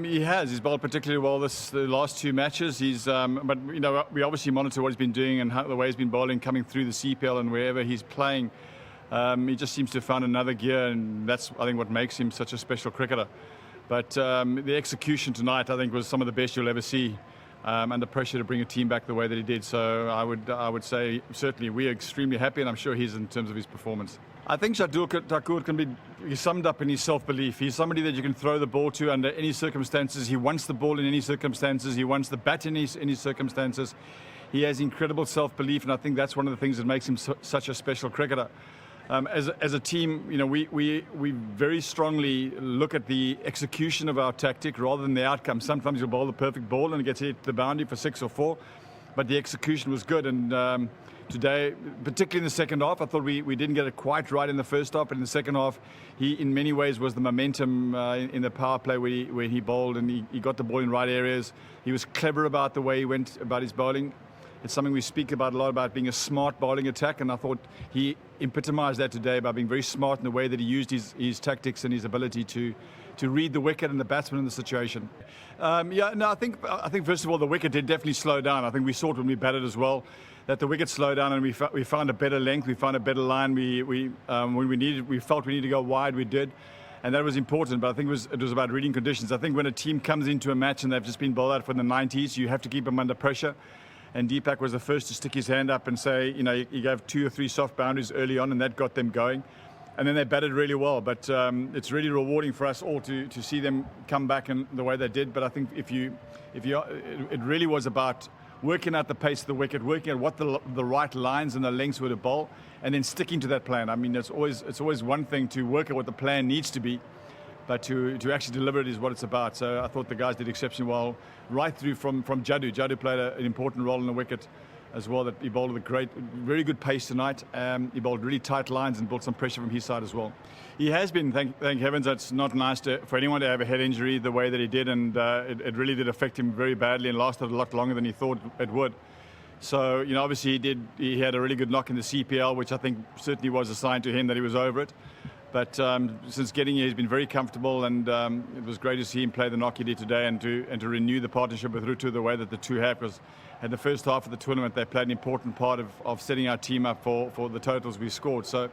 He has. He's bowled particularly well the last two matches. But we obviously monitor what he's been doing and the way he's been bowling, coming through the CPL and wherever he's playing. He just seems to have found another gear, and that's, I think, what makes him such a special cricketer. But the execution tonight, I think, was some of the best you'll ever see. Under pressure to bring a team back the way that he did. So I would say certainly we are extremely happy, and I'm sure he's in terms of his performance. I think Shardul Thakur can be summed up in his self-belief. He's somebody that you can throw the ball to under any circumstances. He wants the ball in any circumstances. He wants the bat in any circumstances. He has incredible self-belief, and I think that's one of the things that makes him such a special cricketer. As a team, we very strongly look at the execution of our tactic rather than the outcome. Sometimes you'll bowl the perfect ball and it gets hit the boundary for 6 or 4, but the execution was good. And today, particularly in the second half, I thought we didn't get it quite right in the first half, but in the second half, he in many ways was the momentum in the power play where he bowled, and he got the ball in right areas. He was clever about the way he went about his bowling. It's something we speak about a lot, about being a smart bowling attack, and I thought he epitomized that today by being very smart in the way that he used his tactics and his ability to read the wicket and the batsman in the situation. I think first of all the wicket did definitely slow down. I think we saw it when we batted as well, that the wicket slowed down, and we found a better length, we found a better line. When we felt we needed to go wide, we did. And that was important, but I think it was about reading conditions. I think when a team comes into a match and they've just been bowled out for the 90s, you have to keep them under pressure. And Deepak was the first to stick his hand up and say, he gave 2 or 3 soft boundaries early on, and that got them going. And then they batted really well. But it's really rewarding for us all to see them come back in the way they did. But I think it really was about working out the pace of the wicket, working out what the right lines and the lengths were to bowl, and then sticking to that plan. I mean, it's always one thing to work out what the plan needs to be, but to actually deliver it is what it's about. So I thought the guys did exceptionally well, right through from Jadu. Jadu played an important role in the wicket as well. That he bowled with very good pace tonight. He bowled really tight lines and built some pressure from his side as well. He has been, thank heavens, it's not nice for anyone to have a head injury the way that he did, and it really did affect him very badly and lasted a lot longer than he thought it would. So, obviously he had a really good knock in the CPL, which I think certainly was a sign to him that he was over it. But since getting here, he's been very comfortable, and it was great to see him play the knock he did today, and to renew the partnership with Rutu the way that the two have. Because in the first half of the tournament, they played an important part of setting our team up for the totals we scored. So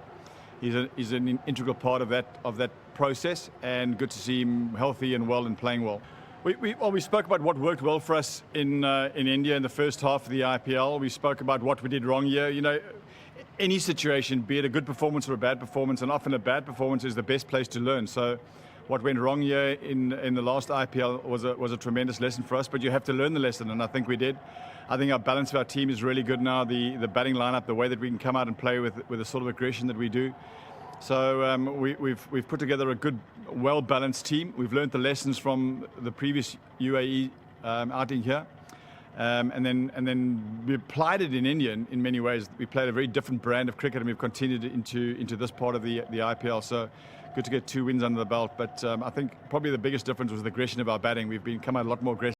he's an integral part of that process, and good to see him healthy and well and playing well. We spoke about what worked well for us in India in the first half of the IPL. We spoke about what we did wrong here. Any situation, be it a good performance or a bad performance, and often a bad performance is the best place to learn. So what went wrong here in the last IPL was a tremendous lesson for us, but you have to learn the lesson, and I think we did. I think our balance of our team is really good now, the batting lineup, the way that we can come out and play with the sort of aggression that we do. So we've put together a good, well-balanced team. We've learned the lessons from the previous UAE outing here. And then we applied it in India in many ways. We played a very different brand of cricket, and we've continued it into this part of the IPL. So good to get 2 wins under the belt. But I think probably the biggest difference was the aggression of our batting. We've come out a lot more aggressive.